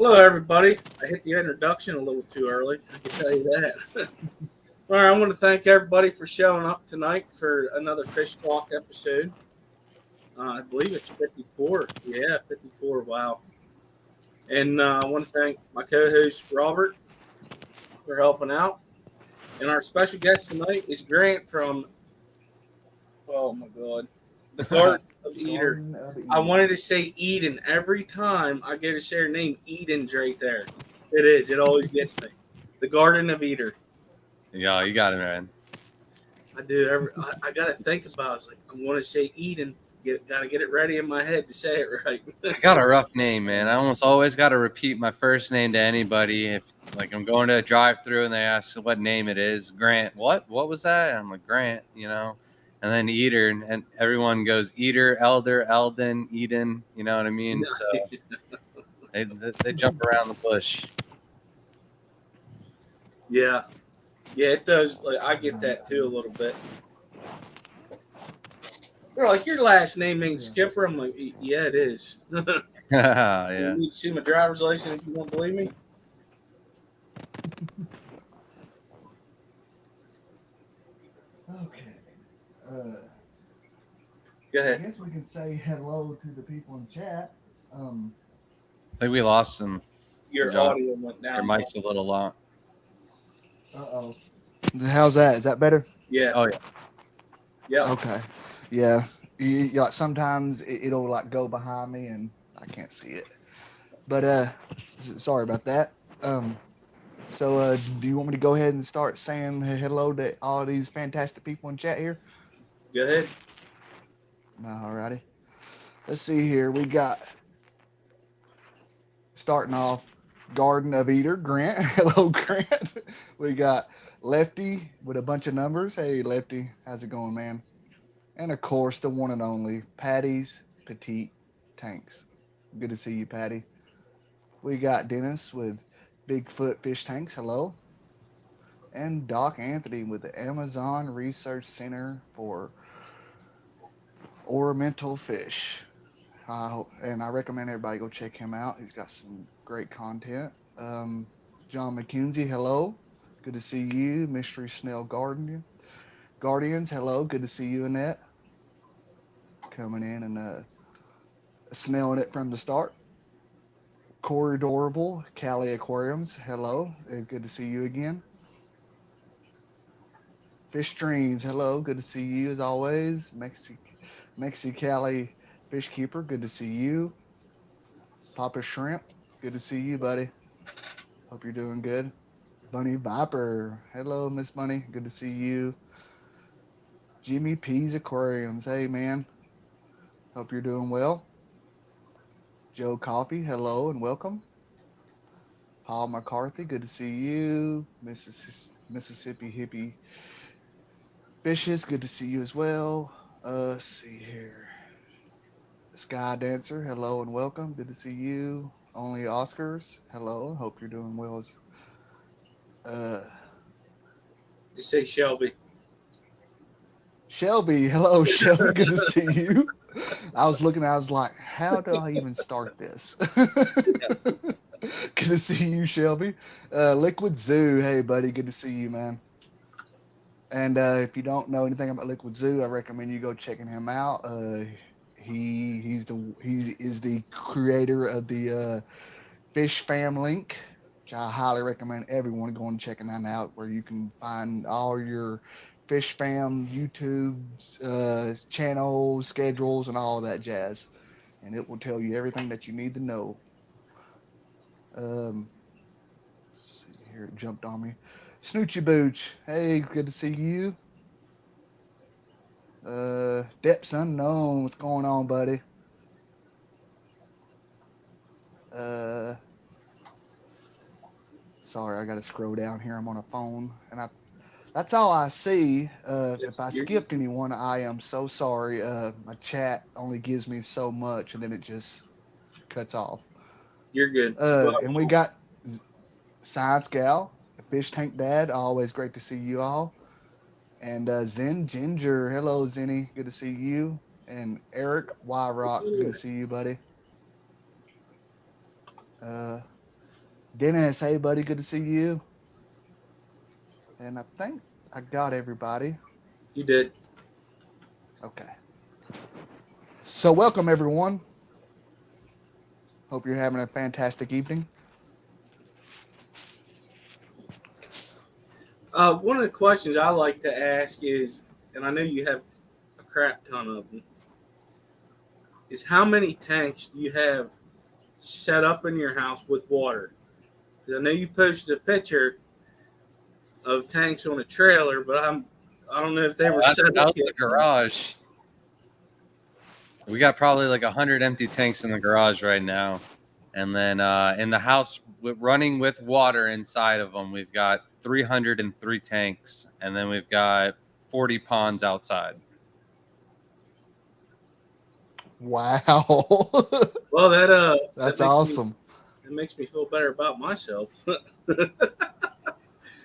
Hello, everybody. I hit the introduction a little too early. I can tell you that. All right, I want to thank everybody for showing up tonight for another Fish Talk episode. I believe it's 54. Yeah, 54. Wow. And I want to thank my co host, Robert, for helping out. And our special guest tonight is Grant from, oh my God, the Garden of Eder. Garden of I Eden. wanted to say Eden every time I get to share a name. Eden's right there. It is. It always gets me. The Garden of Eder. Yeah, you got it, man. I do. I got to think about it. It's like, I'm going to say Eden. Got to get it ready in my head to say it right. I got a rough name, man. I almost always got to repeat my first name to anybody. If like I'm going to a drive-through and they ask what name it is, Grant. What was that? I'm like Grant, and then Eder, and everyone goes Eder, Elder, Eldon, Eden. You know what I mean? So they jump around the bush. Yeah. Yeah, it does. Like I get that too a little bit. They're like, your last name ain't Skipper. I'm like, yeah, it is. You Yeah. need to see my driver's license if you don't believe me. Okay. Go I ahead. guess we can say hello to the people in chat. I think we lost some. Your John, audio went your down. mic's a little long. Uh-oh. How's that? Is that better? Yeah. Oh yeah. Yeah. Okay. Yeah. Like sometimes it'll like go behind me and I can't see it. But sorry about that. Um, so do you want me to go ahead and start saying hello to all these fantastic people in chat here? Go ahead. Alrighty. Let's see here. We got starting off Garden of Eder, Grant. Hello, Grant. We got Lefty with a bunch of numbers. Hey, Lefty. How's it going, man? And of course, the one and only Patty's Petite Tanks. Good to see you, Patty. We got Dennis with Bigfoot Fish Tanks. Hello. And Doc Anthony with the Amazon Research Center for Ornamental Fish. And I recommend everybody go check him out. He's got some great content. John McKenzie, hello. Good to see you. Mystery Snail Guardians, hello. Good to see you, Annette. Coming in and snailing it from the start. Corridorable, Cali Aquariums, hello. Good to see you again. Fish Dreams, hello. Good to see you as always. Mexicali Fish Keeper, good to see you. Papa Shrimp, good to see you, buddy. Hope you're doing good. Bunny Viper, hello, Miss Bunny, good to see you. Jimmy P's Aquariums, hey man, hope you're doing well. Joe Coffee, hello and welcome. Paul McCarthy, good to see you. Mississippi Hippie Fishes, good to see you as well. Let's see here. Sky Dancer, hello and welcome. Good to see you. Only Oscars, hello. Hope you're doing well. Uh, Just say Shelby. Shelby, hello, Shelby. Good to see you. I was like, how do I even start this? Good to see you, Shelby. Liquid Zoo, hey buddy, good to see you, man. And if you don't know anything about Liquid Zoo, I recommend you go checking him out. He is the creator of the Fish Fam link, which I highly recommend everyone going and checking that out, where you can find all your Fish Fam YouTube channels, schedules, and all that jazz. And it will tell you everything that you need to know. Um, let's see here, it jumped on me. Snoochie Booch, hey, good to see you. Depths Unknown, what's going on, buddy? Uh, Sorry, I got to scroll down here. I'm on a phone, and that's all I see. If I skipped anyone, I am so sorry. My chat only gives me so much, and then it just cuts off. You're good. And we got Science Gal, Fish Tank Dad. Always great to see you all. And Zen Ginger, hello Zenny, good to see you. And Eric Y Rock, good to see you, buddy. Uh, Dennis, hey buddy, good to see you. And I think I got everybody. You did. Okay. So welcome everyone. Hope you're having a fantastic evening. One of the questions I like to ask is, and I know you have a crap ton of them, is how many tanks do you have set up in your house with water? Because I know you posted a picture of tanks on a trailer, but I don't know if they were set That up was yet. the garage. We got probably like 100 empty tanks in the garage right now. And then in the house running with water inside of them, we've got 303 tanks. And then we've got 40 ponds outside. Wow. Well, That's that awesome. It makes me feel better about myself.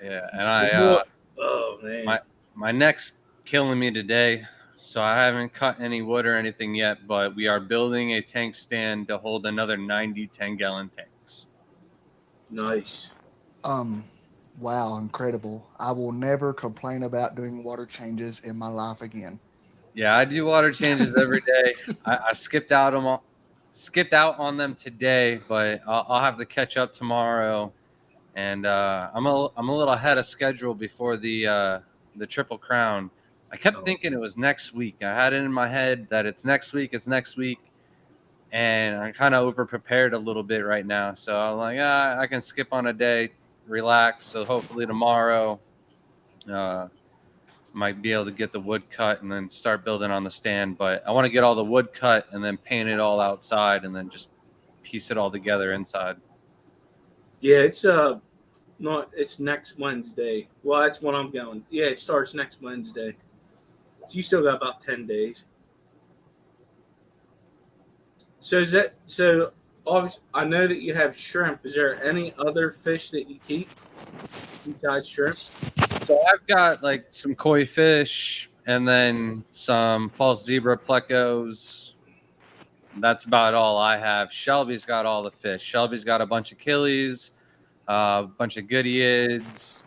Yeah, and oh man, my neck's killing me today, so I haven't cut any wood or anything yet, but we are building a tank stand to hold another 90 10-gallon tanks. nice. Wow, incredible. I will never complain about doing water changes in my life again. Yeah, I do water changes every day. I skipped out on them today, but I'll have to catch up tomorrow. And I'm a little ahead of schedule before the Triple Crown. I kept thinking it was next week. I had it in my head that it's next week, and I'm kind of over prepared a little bit right now. So I'm like, I can skip on a day, relax. So hopefully tomorrow, might be able to get the wood cut and then start building on the stand. But I want to get all the wood cut and then paint it all outside and then just piece it all together inside. Yeah, it's next Wednesday. Well, that's when I'm going. Yeah, it starts next Wednesday. So you still got about 10 days. So obviously, I know that you have shrimp. Is there any other fish that you keep besides shrimp? So I've got like some koi fish and then some false zebra plecos. That's about all I have. Shelby's got all the fish. Shelby's got a bunch of killies, a bunch of goodyids,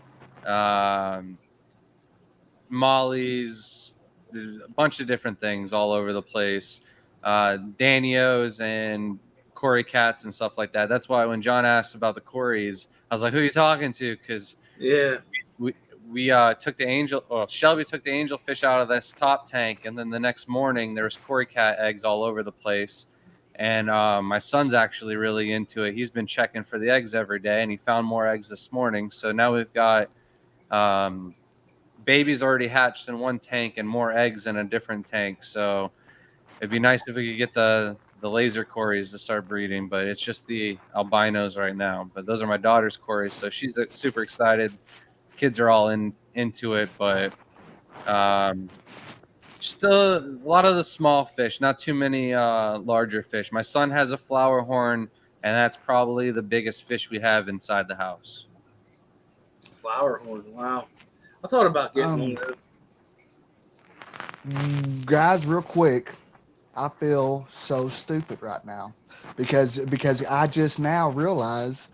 mollies, a bunch of different things all over the place. Danios and Cory cats and stuff like that. That's why when John asked about the Corys, I was like, "Who are you talking to?" Because Yeah, we took the angel. Well, Shelby took the angel fish out of this top tank, and then the next morning there was Cory cat eggs all over the place. And my son's actually really into it. He's been checking for the eggs every day, and he found more eggs this morning. So now we've got babies already hatched in one tank and more eggs in a different tank. So it'd be nice if we could get the laser Corys to start breeding, but it's just the albinos right now. But those are my daughter's Corys, so she's super excited. Kids are all into it, but still a lot of the small fish, not too many larger fish. My son has a flower horn, and that's probably the biggest fish we have inside the house. flower horn. Wow, I thought about getting one of those. Guys, real quick, I feel so stupid right now because I just now realized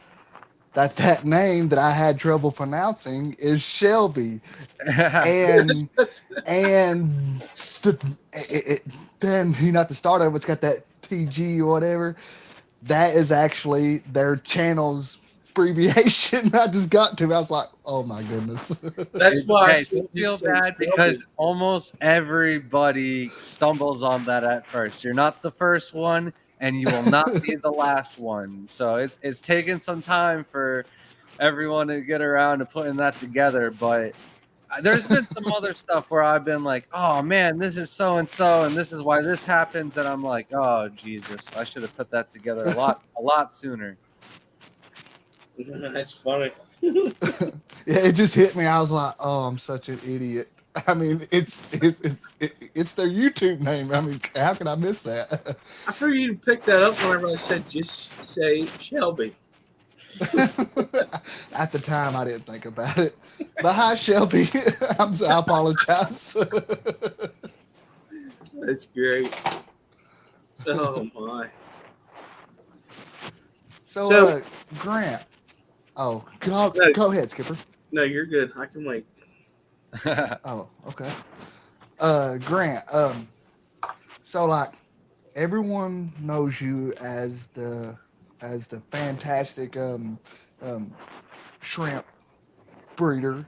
that name that I had trouble pronouncing is Shelby, and then at the start of it's got that TG or whatever. That is actually their channel's abbreviation. I just got to. I was like, oh my goodness. That's why I feel bad because almost everybody stumbles on that at first. You're not the first one, and you will not be the last one. So it's taken some time for everyone to get around to putting that together. But there's been some other stuff where I've been like, oh man, this is so and so, and this is why this happens, and I'm like, oh Jesus, I should have put that together a lot sooner. That's funny. Yeah, it just hit me. I was like, "Oh, I'm such an idiot." I mean, it's their YouTube name. I mean, how can I miss that? I figured you'd pick that up whenever I said just say Shelby. At the time, I didn't think about it. But hi, Shelby. I apologize. That's great. Oh my. So Grant, Oh, No. go ahead, Skipper. No, you're good. I can wait. Oh, okay. Grant. So like everyone knows you as the fantastic shrimp breeder,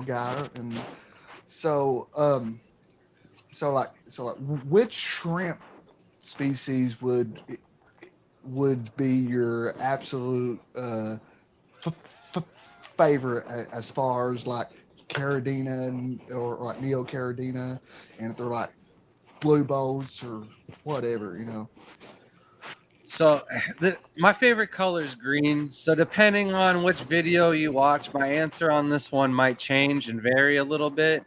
guy, and so so like which shrimp species would be your absolute f- f- favorite as far as like Caridina or like Neocaridina, and if they're like blue bolts or whatever. So my favorite color is green. So depending on which video you watch, my answer on this one might change and vary a little bit.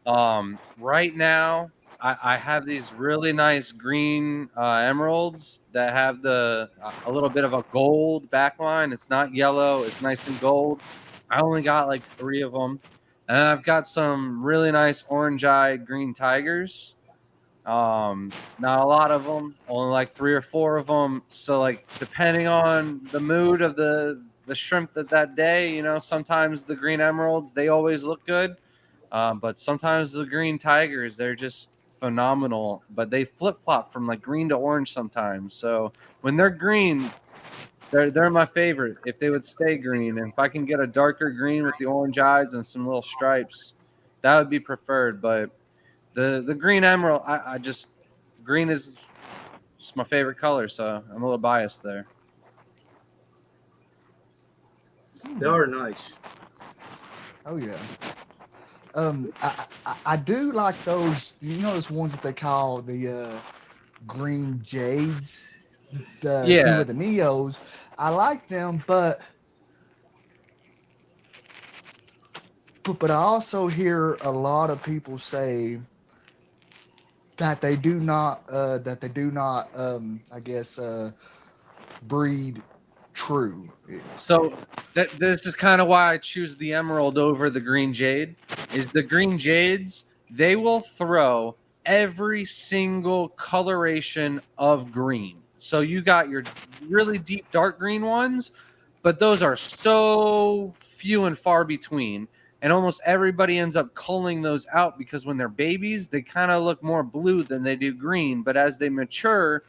Right now, I have these really nice green emeralds that have a little bit of a gold backline. It's not yellow. It's nice and gold. I only got like 3 of them, and I've got some really nice orange-eyed green tigers. Not a lot of them, only like 3 or 4 of them. So like depending on the mood of the shrimp that day, sometimes the green emeralds they always look good, but sometimes the green tigers they're just phenomenal. But they flip flop from like green to orange sometimes. So when they're green, they're my favorite. If they would stay green, and if I can get a darker green with the orange eyes and some little stripes, that would be preferred. But the green emerald, I just green is just my favorite color, so I'm a little biased there. They are nice. Oh yeah. I do like those. Those ones that they call the green jades, Yeah. with the neos. I like them, but I also hear a lot of people say that they do not I guess breed true. So this is kind of why I choose the emerald over the green jade. Is the green jades they will throw every single coloration of green. So you got your really deep dark green ones, but those are so few and far between. And almost everybody ends up culling those out because when they're babies, they kind of look more blue than they do green. But as they mature,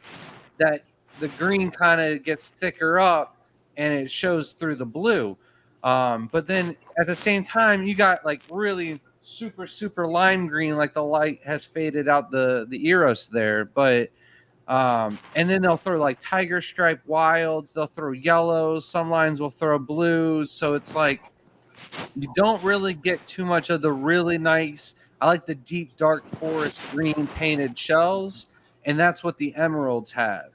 that the green kind of gets thicker up and it shows through the blue. But then at the same time, you got like really super, super lime green, like the light has faded out the Eros there. But and then they'll throw like tiger stripe wilds, they'll throw yellows, some lines will throw blues. So it's like you don't really get too much of the really nice. I like the deep dark forest green painted shells, and that's what the emeralds have.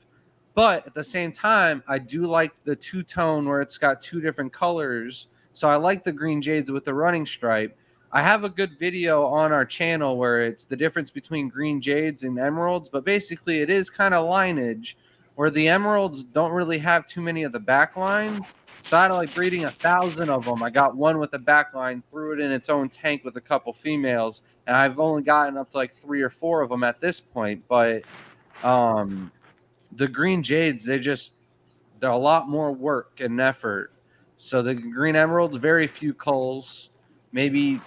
But at the same time, I do like the two-tone where it's got 2 different colors. So I like the green jades with the running stripe. I have a good video on our channel where it's the difference between green jades and emeralds, but basically it is kind of lineage where the emeralds don't really have too many of the back lines. So out of like breeding 1,000 of them, I got one with a backline, threw it in its own tank with a couple females, and I've only gotten up to like 3 or 4 of them at this point. But the green jades, they're a lot more work and effort. So the green emeralds, very few culls, maybe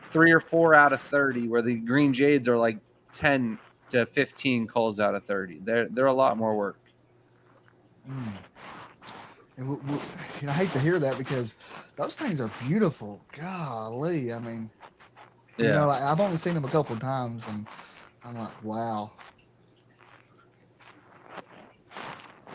3 or 4 out of 30, where the green jades are like 10 to 15 culls out of 30. They're a lot more work. Mm. And I hate to hear that because those things are beautiful. Golly, I mean, Yeah. like, I've only seen them a couple of times, and I'm like, wow.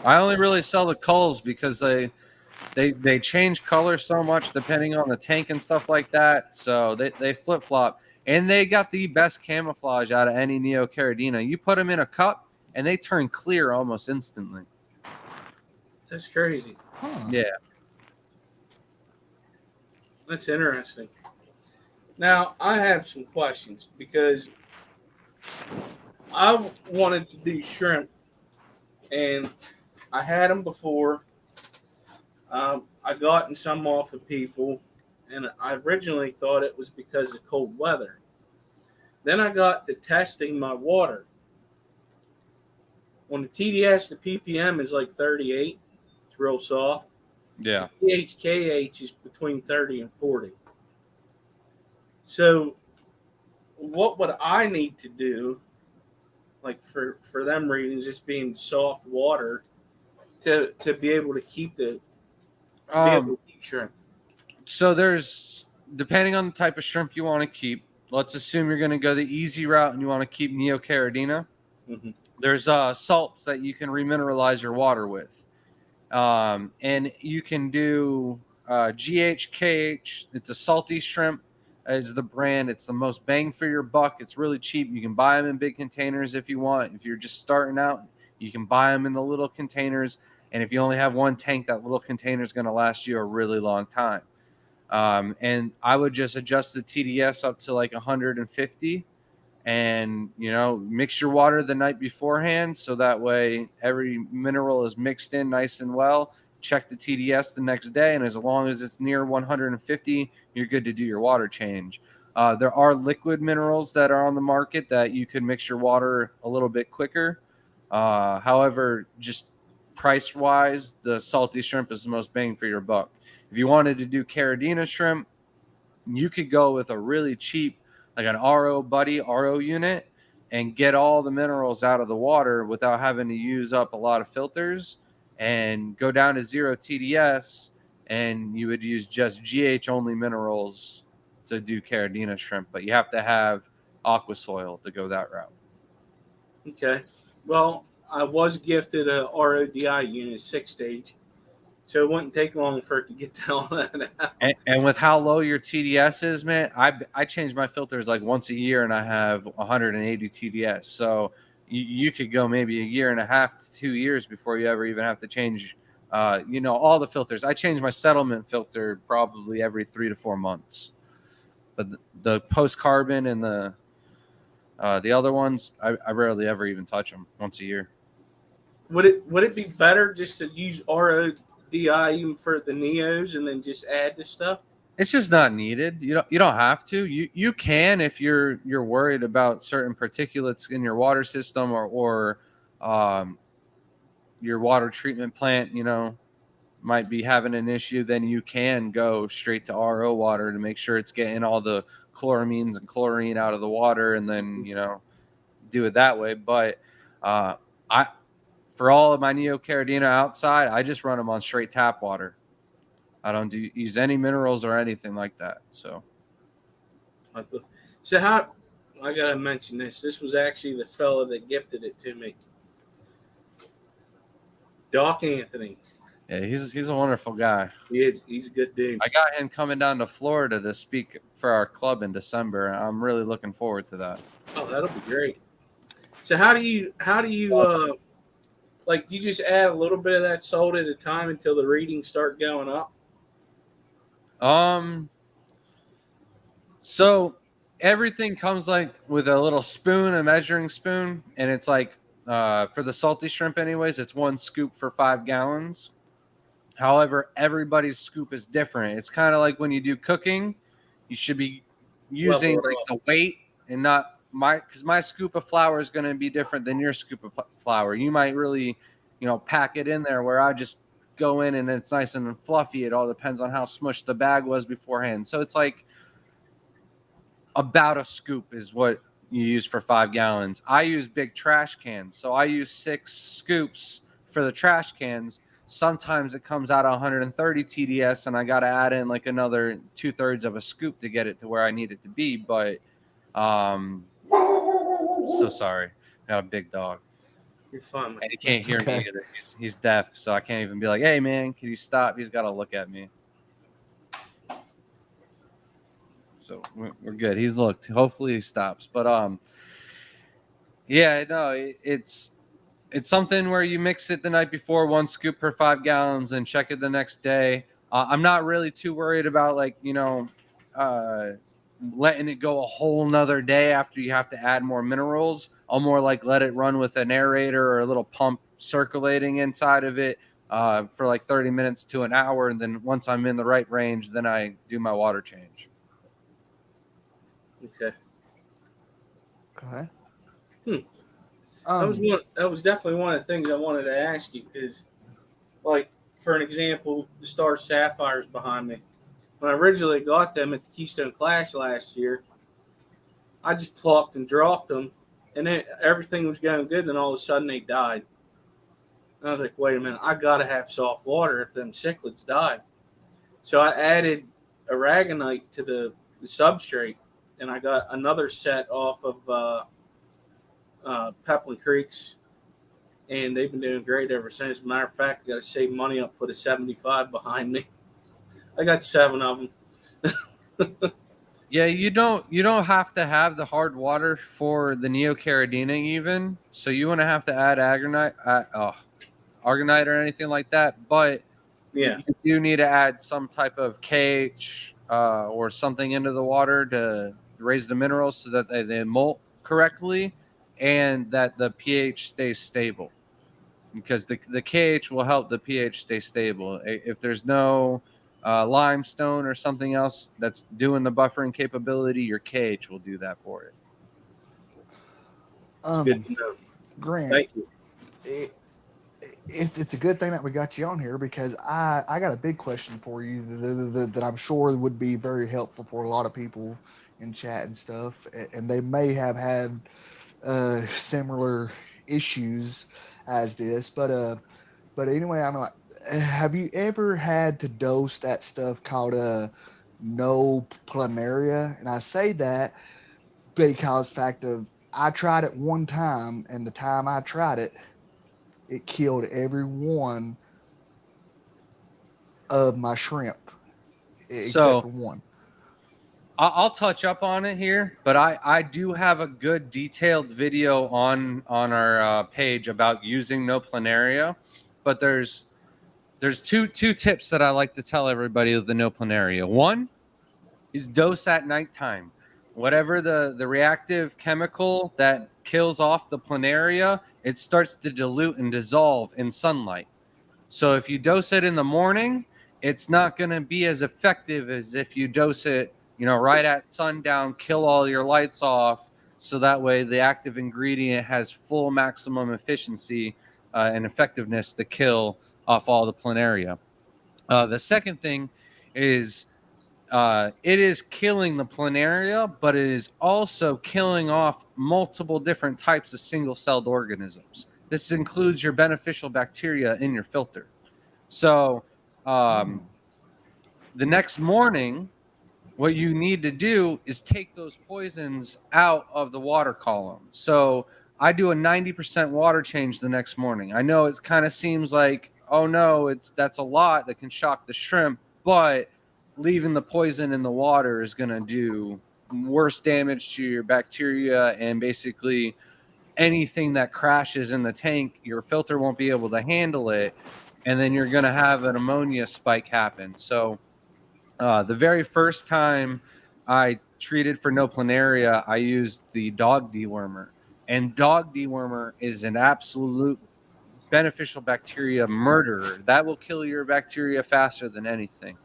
I only really sell the culls because they change color so much depending on the tank and stuff like that. So they flip flop, and they got the best camouflage out of any Neocaridina. You put them in a cup, and they turn clear almost instantly. That's crazy. Huh. Yeah. That's interesting. Now, I have some questions because I wanted to do shrimp, and I had them before. I gotten some off of people, and I originally thought it was because of cold weather. Then I got to testing my water. When the TDS, the ppm is like 38, it's real soft. Yeah. pH/KH is between 30 and 40. So what would I need to do, like for them readings, just being soft water, to be able to keep shrimp? So there's, depending on the type of shrimp you want to keep, let's assume you're going to go the easy route and you want to keep Neocaridina. Mm-hmm. There's salts that you can remineralize your water with. And you can do GHKH. It's a salty shrimp is the brand. It's the most bang for your buck. It's really cheap. You can buy them in big containers if you want. If you're just starting out, you can buy them in the little containers. And if you only have one tank, that little container is going to last you a really long time. And I would just adjust the TDS up to like 150 and, mix your water the night beforehand. So that way every mineral is mixed in nice and well. Check the TDS the next day. And as long as it's near 150, you're good to do your water change. There are liquid minerals that are on the market that you could mix your water a little bit quicker. However, just price wise, the salty shrimp is the most bang for your buck. If you wanted to do Caridina shrimp, you could go with a really cheap, like an RO Buddy RO unit, and get all the minerals out of the water without having to use up a lot of filters, and go down to 0 TDS, and you would use just GH only minerals to do Caridina shrimp, but you have to have aqua soil to go that route. Okay. Well, I was gifted a RODI unit 6-stage, so it wouldn't take long for it to get all that out. And with how low your TDS is, man, I change my filters like once a year, and I have 180 TDS. So you could go maybe a year and a half to 2 years before you ever even have to change, all the filters. I change my settlement filter probably every 3 to 4 months. But the post carbon and the other ones, I rarely ever even touch them once a year. Would it be better just to use RODI even for the Neos and then just add the stuff? It's just not needed. You don't have to. You can if you're worried about certain particulates in your water system, or your water treatment plant, might be having an issue. Then you can go straight to RO water to make sure it's getting all the chloramines and chlorine out of the water, and then do it that way. But I for all of my Neocaridina outside, I just run them on straight tap water. I don't use any minerals or anything like that. So how I gotta mention this. This was actually the fella that gifted it to me, Doc Anthony. yeah, he's a wonderful guy. He is. He's a good dude. I got him coming down to Florida to speak for our club in December. I'm really looking forward to that. Oh, that'll be great. So how do you like, you just add a little bit of that salt at a time until the readings start going up? So everything comes like with a little spoon, a measuring spoon, and it's like for the salty shrimp anyways, it's 1 scoop for 5 gallons. However, everybody's scoop is different. It's kind of like when you do cooking, you should be using like the weight and not because my scoop of flour is going to be different than your scoop of flour. You might really, pack it in there, where I just go in and it's nice and fluffy. It all depends on how smushed the bag was beforehand. So it's like about a scoop is what you use for 5 gallons. I use big trash cans, so I use 6 scoops for the trash cans. Sometimes it comes out 130 TDS, and I got to add in like another 2/3 of a scoop to get it to where I need it to be. But so sorry, I got a big dog. You're fine, man. And he can't hear me either. He's deaf, so I can't even be like, "Hey, man, can you stop?" He's got to look at me. So we're good. He's looked. Hopefully he stops. But yeah, no, it's something where you mix it the night before, 1 scoop per 5 gallons, and check it the next day. I'm not really too worried about letting it go a whole nother day after you have to add more minerals. I'll more like let it run with an aerator or a little pump circulating inside of it for like 30 minutes to an hour. And then once I'm in the right range, then I do my water change. Okay. Okay. That was definitely one of the things I wanted to ask you, is like for an example, the Star Sapphires behind me. When I originally got them at the Keystone Clash last year, I just plucked and dropped them, and then everything was going good. And then all of a sudden, they died. And I was like, "Wait a minute! I gotta have soft water if them cichlids die." So I added aragonite to the substrate, and I got another set off of Peplin Creeks, and they've been doing great ever since. As a matter of fact, I got to save money up, put a 75 behind me. I got 7 of them. Yeah, you don't have to have the hard water for the neocaridina even. So you want to have to add argonite or anything like that, but Yeah, you do need to add some type of KH or something into the water to raise the minerals so that they molt correctly and that the pH stays stable. Because the KH will help the pH stay stable. If there's no limestone or something else that's doing the buffering capability, your KH will do that for it. it's good to know. Grant, Thank you. it's a good thing that we got you on here because I got a big question for you that I'm sure would be very helpful for a lot of people in chat and stuff, and they may have had similar issues as this, but anyway, I'm like, have you ever had to dose that stuff called no planaria? And I say that because fact of I tried it one time, and the time I tried it, it killed every one of my shrimp except for one. I'll touch up on it here, but I do have a good detailed video on our page about using no planaria. But there's two tips that I like to tell everybody with the no planaria. One is dose at nighttime. Whatever the reactive chemical that kills off the planaria, it starts to dilute and dissolve in sunlight. So if you dose it in the morning, it's not going to be as effective as if you dose it, right at sundown, kill all your lights off. So that way the active ingredient has full maximum efficiency and effectiveness to kill off all the planaria. The second thing is it is killing the planaria, but it is also killing off multiple different types of single-celled organisms. This includes your beneficial bacteria in your filter. So the next morning, what you need to do is take those poisons out of the water column. So I do a 90% water change the next morning. I know it kind of seems like, oh no, that's a lot that can shock the shrimp, but leaving the poison in the water is going to do worse damage to your bacteria, and basically anything that crashes in the tank, your filter won't be able to handle it, and then you're going to have an ammonia spike happen. So the very first time I treated for no planaria, I used the dog dewormer. And dog dewormer is an absolute beneficial bacteria murderer. That will kill your bacteria faster than anything.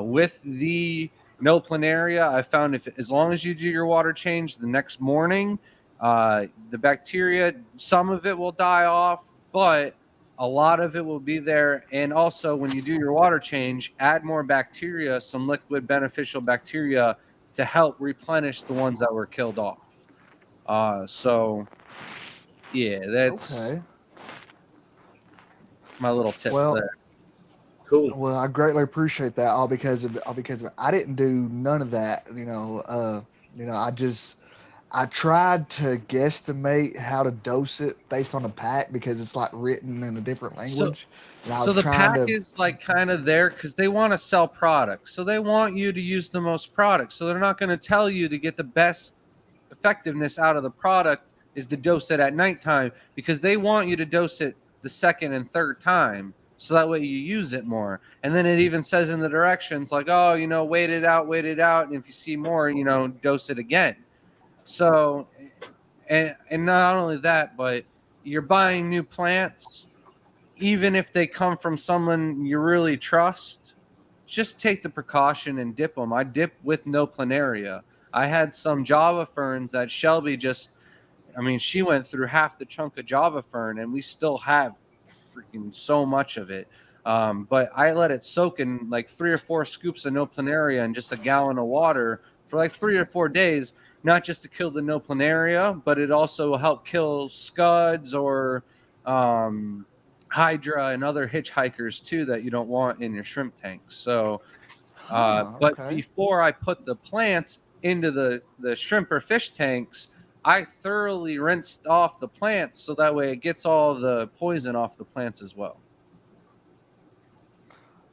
With the no planaria, I found as long as you do your water change the next morning, the bacteria, some of it will die off, but a lot of it will be there. And also, when you do your water change, add more bacteria, some liquid beneficial bacteria, to help replenish the ones that were killed off. So, yeah, that's my little tip there. Cool. Well, I greatly appreciate that. All because I didn't do none of that. I tried to guesstimate how to dose it based on the pack because it's like written in a different language. So the pack is like kind of there because they want to sell products. So they want you to use the most products. So they're not going to tell you to get the best effectiveness out of the product is to dose it at nighttime, because they want you to dose it the second and third time. So that way you use it more. And then it even says in the directions like, oh, wait it out. And if you see more, dose it again. So, and not only that, but you're buying new plants, even if they come from someone you really trust, just take the precaution and dip them. I dip with no planaria. I had some Java ferns that Shelby she went through half the chunk of Java fern, and we still have freaking so much of it. But I let it soak in like 3 or 4 scoops of no planaria and just a gallon of water for like 3 or 4 days, not just to kill the no planaria, but it also will help kill scuds or hydra and other hitchhikers too that you don't want in your shrimp tanks. So but Okay. before I put the plants into the shrimp or fish tanks, I thoroughly rinsed off the plants so that way it gets all the poison off the plants as well.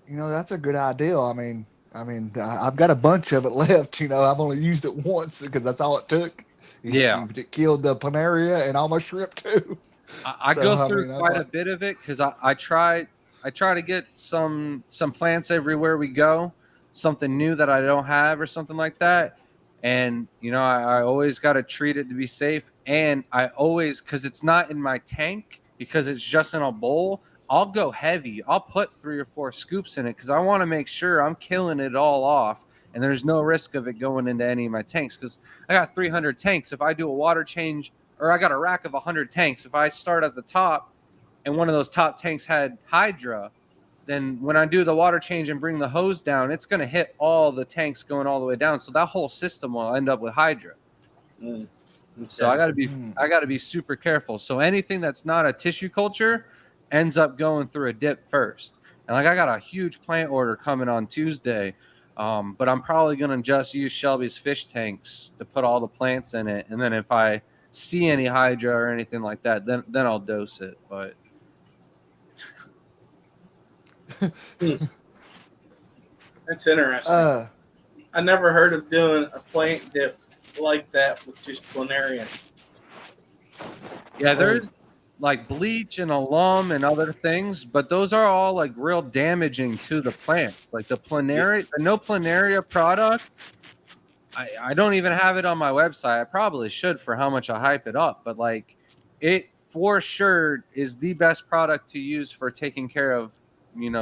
That's a good idea. I've got a bunch of it left. I've only used it once because that's all it took. Yeah. It killed the planaria and all my shrimp too. I So go I through mean, I quite a thought, bit of it because I try to get some plants everywhere we go, something new that I don't have or something like that. And I always got to treat it to be safe. And I always, because it's not in my tank, because it's just in a bowl, I'll go heavy. I'll put 3 or 4 scoops in it because I want to make sure I'm killing it all off. And there's no risk of it going into any of my tanks because I got 300 tanks. If I do a water change, or I got a rack of 100 tanks. If I start at the top and one of those top tanks had hydra, then when I do the water change and bring the hose down, it's going to hit all the tanks going all the way down. So that whole system will end up with hydra. Okay. So I got to be super careful. So anything that's not a tissue culture ends up going through a dip first. And like I got a huge plant order coming on Tuesday. But I'm probably going to just use Shelby's fish tanks to put all the plants in it. And then if I see any hydra or anything like that, then I'll dose it. But That's interesting. uh, I never heard of doing a plant dip like that with just planaria. yeah, there's like bleach and alum and other things, but those are all like real damaging to the plants. Like the no planaria product, I don't even have it on my website. I probably should for how much I hype it up, but like it for sure is the best product to use for taking care of,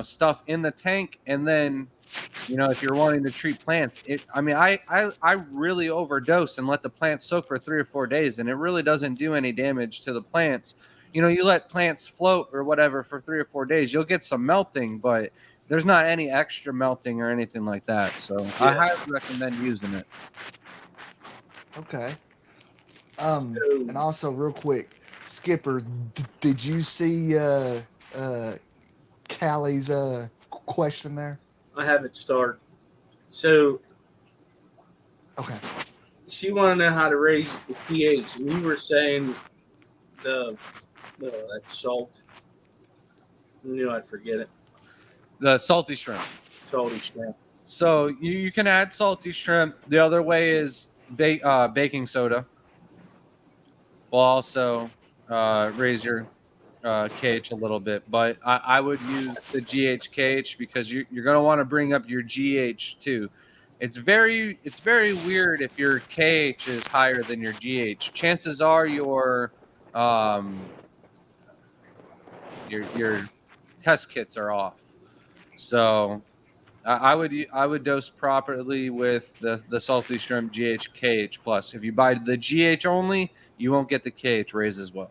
stuff in the tank. And then, if you're wanting to treat plants, I really overdose and let the plants soak for 3 or 4 days, and it really doesn't do any damage to the plants. You let plants float or whatever for 3 or 4 days, you'll get some melting, but there's not any extra melting or anything like that. So I highly recommend using it. okay. So, And also real quick, Skipper, did you see Callie's question there? I have it started. So Okay. she wanted to know how to raise the pH, and you were saying that salt. I knew I'd forget it. The salty shrimp. Salty shrimp. So you can add salty shrimp. The other way is baking soda. Will also raise your KH a little bit, but I would use the GHKH because you're going to want to bring up your GH too. It's very weird if your KH is higher than your GH. Chances are your test kits are off. So I would dose properly with the salty shrimp GHKH plus. If you buy the GH only, you won't get the KH raise as well.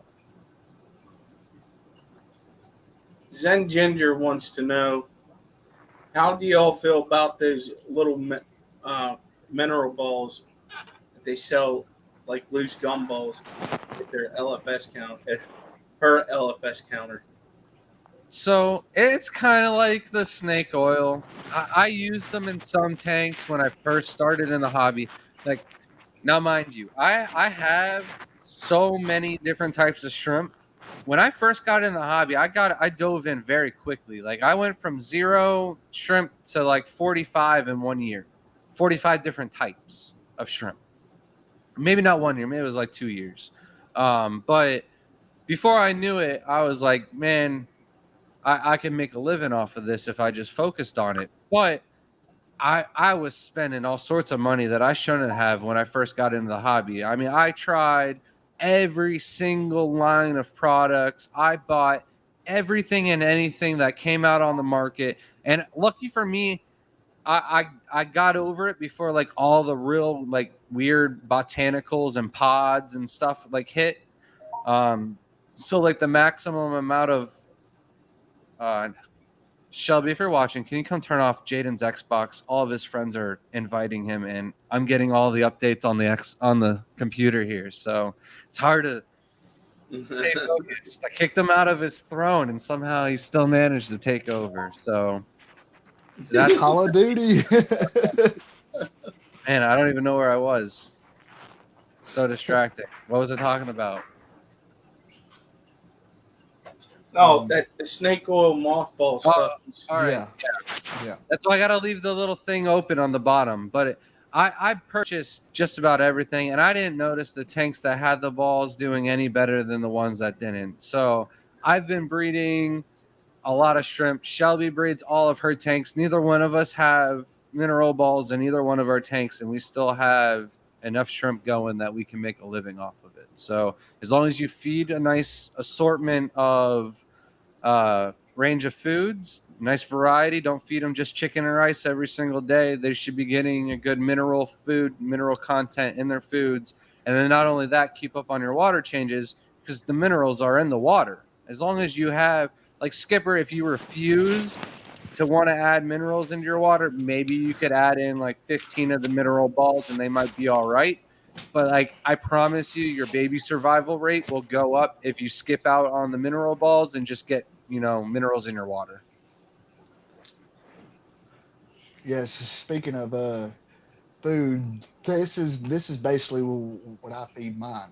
Zen Ginger wants to know, how do y'all feel about those little mineral balls that they sell like loose gumballs at their LFS count at her LFS counter? So it's kind of like the snake oil. I used them in some tanks when I first started in the hobby. Like, now, mind you, I have so many different types of shrimp. When I first got in the hobby, I dove in very quickly. Like I went from 0 shrimp to like 45 in 1 year, 45 different types of shrimp. Maybe not 1 year, maybe it was like 2 years. But before I knew it, I was like, man, I can make a living off of this if I just focused on it. But I was spending all sorts of money that I shouldn't have when I first got into the hobby. I mean, I tried every single line of products. I bought everything and anything that came out on the market. And lucky for me, I got over it before like all the real like weird botanicals and pods and stuff like hit. So like the maximum amount of Shelby, if you're watching, can you come turn off Jaden's Xbox? All of his friends are inviting him, and I'm getting all the updates on the computer here, so it's hard to stay focused. I kicked him out of his throne, and somehow he still managed to take over. So that's Call of Duty. man. I don't even know where I was. It's so distracting. What was I talking about? Oh, that the snake oil mothball stuff. All right. Yeah. That's why I got to leave the little thing open on the bottom. But I purchased just about everything, and I didn't notice the tanks that had the balls doing any better than the ones that didn't. So I've been breeding a lot of shrimp. Shelby breeds all of her tanks. Neither one of us have mineral balls in either one of our tanks, and we still have enough shrimp going that we can make a living off of it. So as long as you feed a nice assortment of range of foods, nice variety. Don't feed them just chicken and rice every single day. They should be getting a good mineral content in their foods. And then not only that, keep up on your water changes because the minerals are in the water. As long as you have, like Skipper, if you refuse to want to add minerals into your water, maybe you could add in like 15 of the mineral balls and they might be all right. But like I promise you, your baby survival rate will go up if you skip out on the mineral balls and just get minerals in your water. Yes. Speaking of food, this is basically what I feed mine.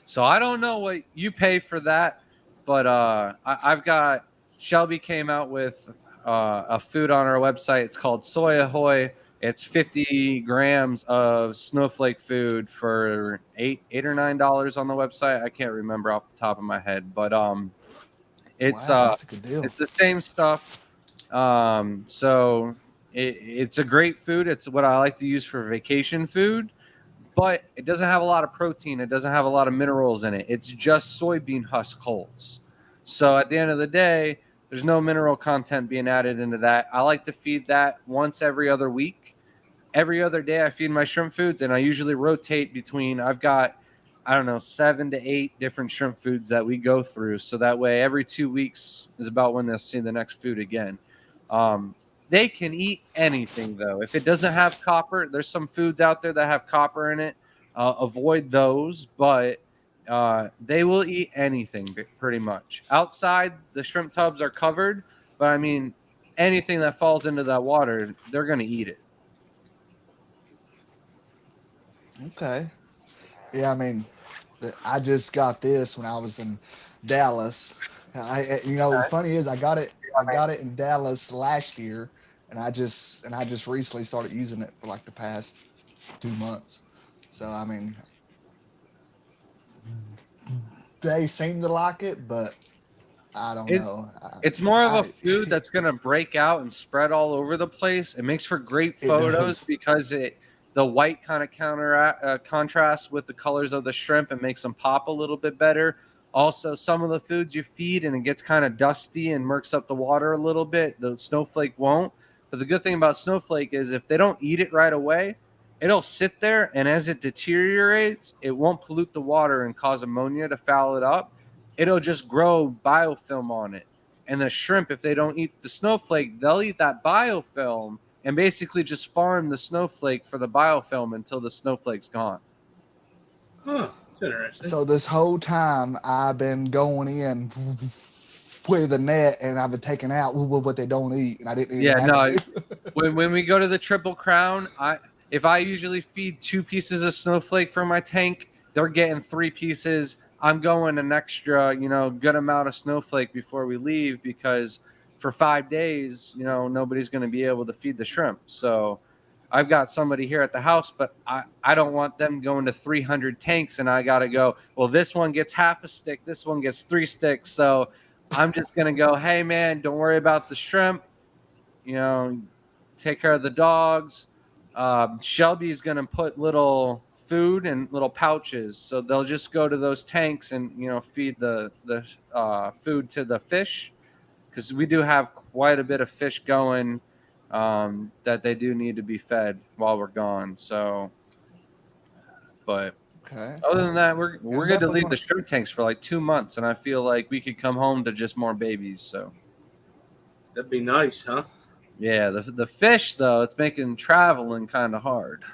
So I don't know what you pay for that, but I've got Shelby came out with a food on our website. It's called Soy Ahoy. It's 50 grams of snowflake food for $8 or $9 on the website. I can't remember off the top of my head, but it's Wow, that's a good deal. it's the same stuff. So it's a great food. It's what I like to use for vacation food, but it doesn't have a lot of protein. It doesn't have a lot of minerals in it. It's just soybean husk hulls. So at the end of the day, there's no mineral content being added into that. I like to feed that once every other week. Every other day I feed my shrimp foods, and I usually rotate between, I've got, I don't know, 7 to 8 different shrimp foods that we go through. So that way every 2 weeks is about when they'll see the next food again. They can eat anything, though. If it doesn't have copper, there's some foods out there that have copper in it. Avoid those, but they will eat anything pretty much. Outside, the shrimp tubs are covered, but I mean, anything that falls into that water, they're going to eat it. Okay. Yeah, I mean, I just got this when I was in Dallas. What's funny is I got it in Dallas last year, and I just recently started using it for like the past 2 months. So I mean, they seem to like it, but I don't know. It's more of a food that's going to break out and spread all over the place. It makes for great photos because the white kind of contrasts with the colors of the shrimp and makes them pop a little bit better. Also, some of the foods you feed and it gets kind of dusty and murks up the water a little bit. The snowflake won't. But the good thing about snowflake is if they don't eat it right away, it'll sit there, and as it deteriorates, it won't pollute the water and cause ammonia to foul it up. It'll just grow biofilm on it. And the shrimp, if they don't eat the snowflake, they'll eat that biofilm and basically just farm the snowflake for the biofilm until the snowflake's gone. Huh, that's interesting. So this whole time I've been going in with a net and I've been taking out what they don't eat, and I didn't even have to. when we go to the Triple Crown, if I usually feed 2 pieces of snowflake for my tank, they're getting 3 pieces. I'm going an extra, good amount of snowflake before we leave because for 5 days, nobody's going to be able to feed the shrimp. So I've got somebody here at the house, but I don't want them going to 300 tanks and I got to go, well, this one gets half a stick. This one gets 3 sticks. So I'm just going to go, hey, man, don't worry about the shrimp. Take care of the dogs. Shelby's going to put little food in little pouches. So they'll just go to those tanks and, feed the food to the fish because we do have quite a bit of fish going that they do need to be fed while we're gone. So, but Okay. other than that, we're good to leave the shrimp tanks for like 2 months, and I feel like we could come home to just more babies. So, That'd be nice, huh? Yeah, the fish though, it's making traveling kind of hard.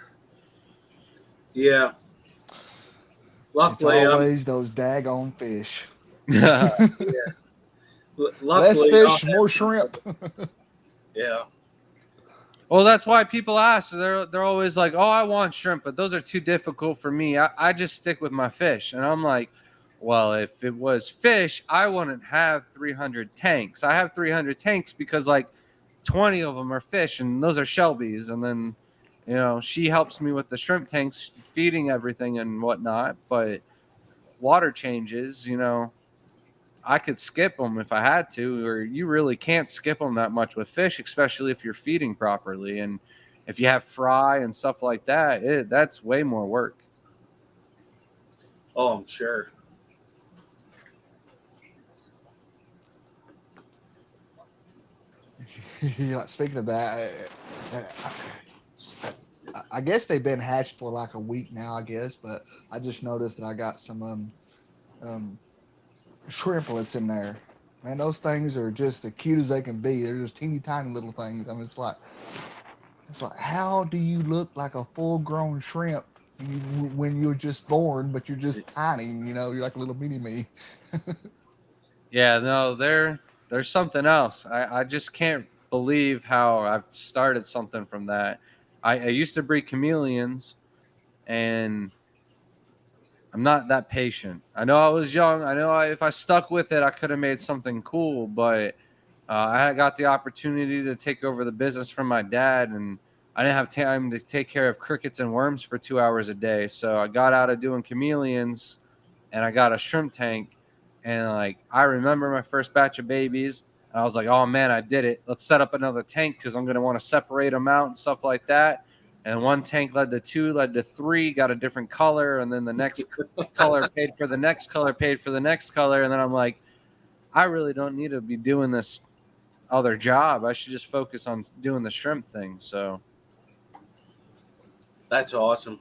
Yeah. It's Luckily, always those daggone fish. Well, Less luckily, fish, more shrimp. yeah. that's why people ask. They're always like, "Oh, I want shrimp, but those are too difficult for me. I just stick with my fish." And I'm like, "Well, if it was fish, I wouldn't have 300 tanks. I have 300 tanks because like 20 of them are fish, and those are Shelby's. And then, she helps me with the shrimp tanks, feeding everything and whatnot. But water changes, I could skip them if I had to, or you really can't skip them that much with fish, especially if you're feeding properly. And if you have fry and stuff like that, that's way more work. Oh, I'm sure. Speaking of that, I guess they've been hatched for like a week now, I guess, but I just noticed that I got some shrimplets in there. Man, those things are just as cute as they can be. They're just teeny tiny little things. I mean, it's like how do you look like a full grown shrimp when you're just born, but you're just tiny? You're like a little mini me. Yeah, no, there's something else. I just can't believe how I've started something from that. I used to breed chameleons, and I'm not that patient. I know I was young. I know if I stuck with it, I could have made something cool. But I got the opportunity to take over the business from my dad, and I didn't have time to take care of crickets and worms for 2 hours a day. So I got out of doing chameleons, and I got a shrimp tank. And like I remember my first batch of babies, and I was like, "Oh man, I did it! Let's set up another tank because I'm gonna want to separate them out and stuff like that." And one tank led to two, led to three, got a different color, and then the next color paid for the next color, paid for the next color, and then I'm like, I really don't need to be doing this other job. I should just focus on doing the shrimp thing. So That's awesome.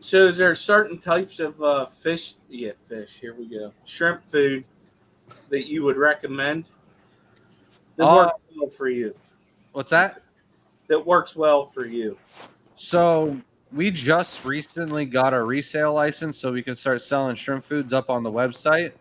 So, is there certain types of fish? Yeah, fish. Here we go. Shrimp food that you would recommend that uh works well for you. what's that? That works well for you. So we just recently got a resale license so we can start selling shrimp foods up on the website.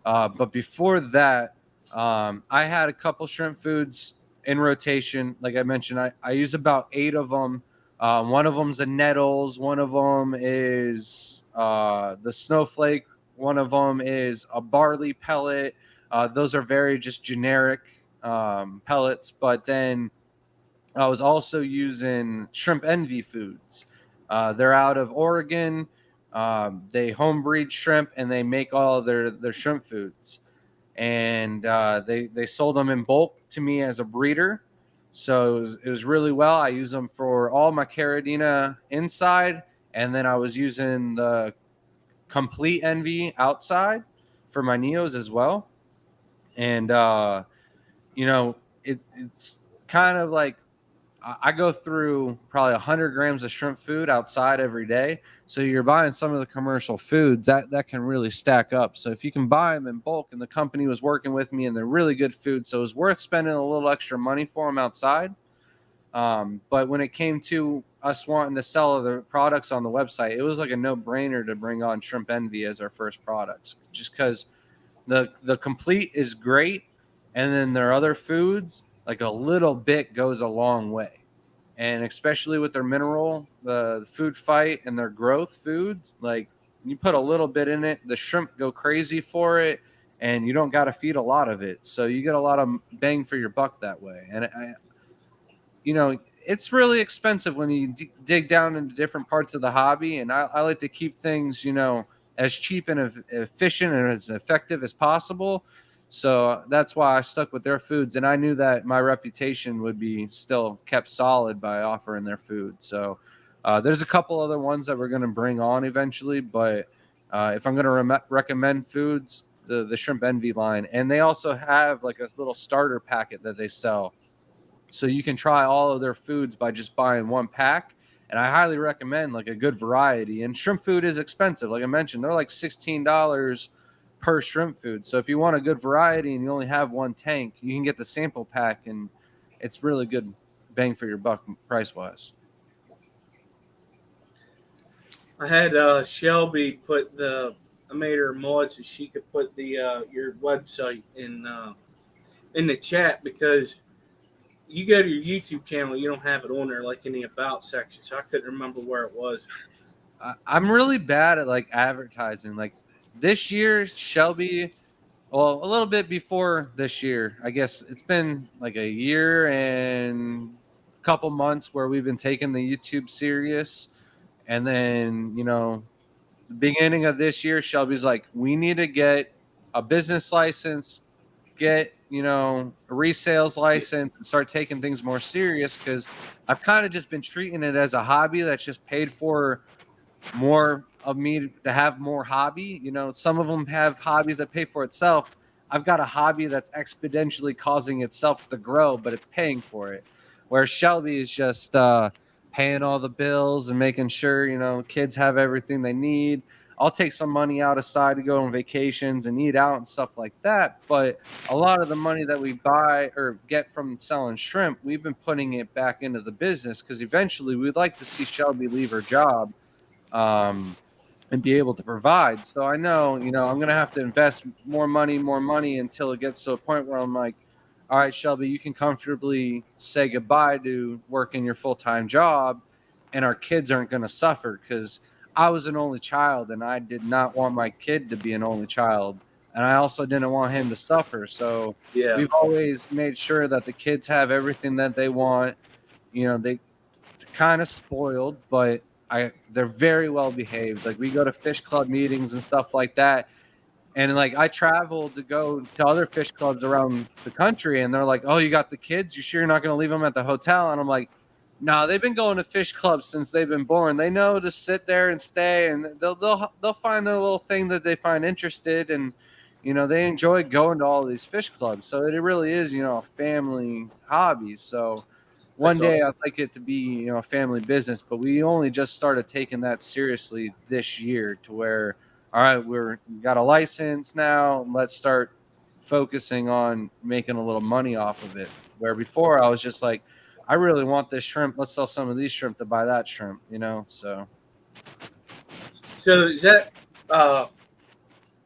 But before that, I had a couple shrimp foods in rotation. Like I mentioned, I use about 8 of them. One of them's a nettles. One of them is the snowflake. One of them is a barley pellet. Those are very just generic pellets. But then I was also using Shrimp Envy Foods. They're out of Oregon. They home breed shrimp and they make all of their shrimp foods. And they sold them in bulk to me as a breeder. So it was really well. I use them for all my Caridina inside. And then I was using the Complete Envy outside for my Neos as well. And, it's kind of like I go through probably 100 grams of shrimp food outside every day. So you're buying some of the commercial foods that can really stack up. So if you can buy them in bulk, and the company was working with me, and they're really good food, so it was worth spending a little extra money for them outside. But when it came to us wanting to sell the products on the website, it was like a no-brainer to bring on Shrimp Envy as our first products, just because the complete is great, and then their other foods, like a little bit goes a long way. And especially with their mineral, the food fight and their growth foods, like you put a little bit in it, the shrimp go crazy for it, and you don't got to feed a lot of it. So you get a lot of bang for your buck that way. And it's really expensive when you dig down into different parts of the hobby. And I like to keep things, as cheap and efficient and as effective as possible. So that's why I stuck with their foods. And I knew that my reputation would be still kept solid by offering their food. So there's a couple other ones that we're going to bring on eventually. But if I'm going to recommend foods, the Shrimp Envy line. And they also have like a little starter packet that they sell. So you can try all of their foods by just buying one pack. And I highly recommend like a good variety. And shrimp food is expensive. Like I mentioned, they're like $16 per shrimp food. So if you want a good variety and you only have one tank, you can get the sample pack, and it's really good bang for your buck price wise. I had Shelby put I made her a mod so she could put the your website in the chat, because you go to your YouTube channel, you don't have it on there like in the about section, so I couldn't remember where it was. I'm really bad at like advertising. Like this year, Shelby, well, a little bit before this year, I guess it's been like a year and a couple months where we've been taking the YouTube serious. And then, the beginning of this year, Shelby's like, we need to get a business license, get, a resales license, and start taking things more serious, because I've kind of just been treating it as a hobby that's just paid for more of me to have more hobby. Some of them have hobbies that pay for itself. I've got a hobby that's exponentially causing itself to grow, but it's paying for it. Where Shelby is just paying all the bills and making sure, kids have everything they need. I'll take some money out aside to go on vacations and eat out and stuff like that. But a lot of the money that we buy or get from selling shrimp, we've been putting it back into the business, because eventually we'd like to see Shelby leave her job and be able to provide. So I know, I'm going to have to invest more money until it gets to a point where I'm like, all right, Shelby, you can comfortably say goodbye to working your full-time job, and our kids aren't going to suffer, because I was an only child and I did not want my kid to be an only child. And I also didn't want him to suffer. So Yeah, we've always made sure that the kids have everything that they want. They kind of spoiled, but they're very well behaved. Like we go to fish club meetings and stuff like that. And like I travel to go to other fish clubs around the country, and they're like, "Oh, you got the kids? You sure you're not going to leave them at the hotel?" And I'm like, "No, they've been going to fish clubs since they've been born. They know to sit there and stay, and they'll find their little thing that they find interested, and they enjoy going to all these fish clubs. So it really is, a family hobby. So one That's all. day I'd like it to be, a family business, but we only just started taking that seriously this year, to where, all right, we got a license now. Let's start focusing on making a little money off of it. Where before I was just like, I really want this shrimp. Let's sell some of these shrimp to buy that shrimp, so. So is that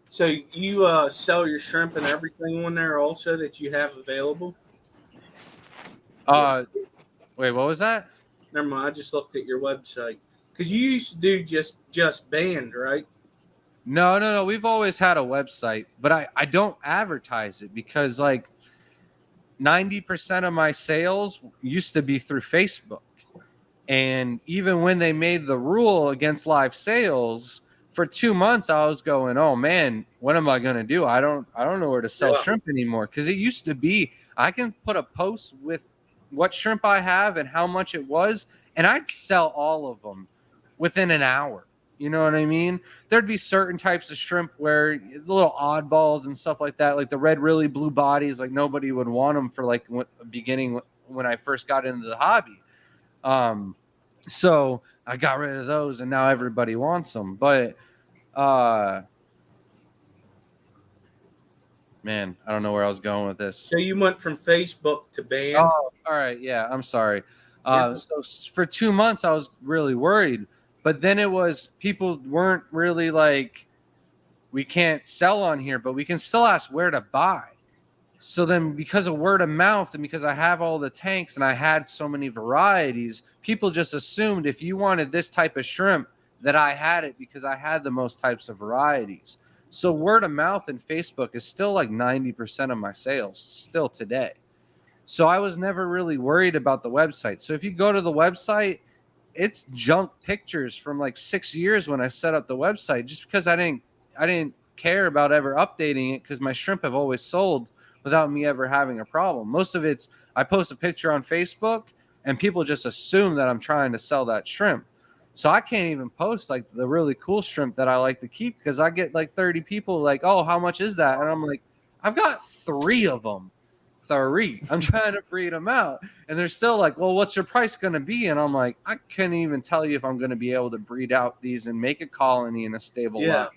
so you sell your shrimp and everything on there also that you have available? Wait, what was that? Never mind. I just looked at your website, because you used to do just band, right? No. We've always had a website, but I don't advertise it, because like 90% of my sales used to be through Facebook. And even when they made the rule against live sales, for 2 months I was going, oh man, what am I going to do? I don't know where to sell shrimp anymore. Because it used to be, I can put a post with what shrimp I have and how much it was, and I'd sell all of them within an hour. You know what I mean? There'd be certain types of shrimp where the little oddballs and stuff like that, like the red really blue bodies, like nobody would want them for like beginning when I first got into the hobby. So I got rid of those, and now everybody wants them. But man, I don't know where I was going with this. So you went from Facebook to band. Oh, all right. Yeah, I'm sorry. So for 2 months, I was really worried. But then it was, people weren't really like, we can't sell on here, but we can still ask where to buy. So then, because of word of mouth, and because I have all the tanks and I had so many varieties, people just assumed if you wanted this type of shrimp that I had it, because I had the most types of varieties. So word of mouth and Facebook is still like 90% of my sales still today. So I was never really worried about the website. So if you go to the website, it's junk pictures from like 6 years when I set up the website, just because I didn't care about ever updating it, because my shrimp have always sold without me ever having a problem. Most of it's, I post a picture on Facebook and people just assume that I'm trying to sell that shrimp. So I can't even post like the really cool shrimp that I like to keep, because I get like 30 people like, oh, how much is that? And I'm like, I've got 3 of them. 3. I'm trying to breed them out. And they're still like, well, what's your price going to be? And I'm like, I couldn't even tell you if I'm going to be able to breed out these and make a colony in a stable lot.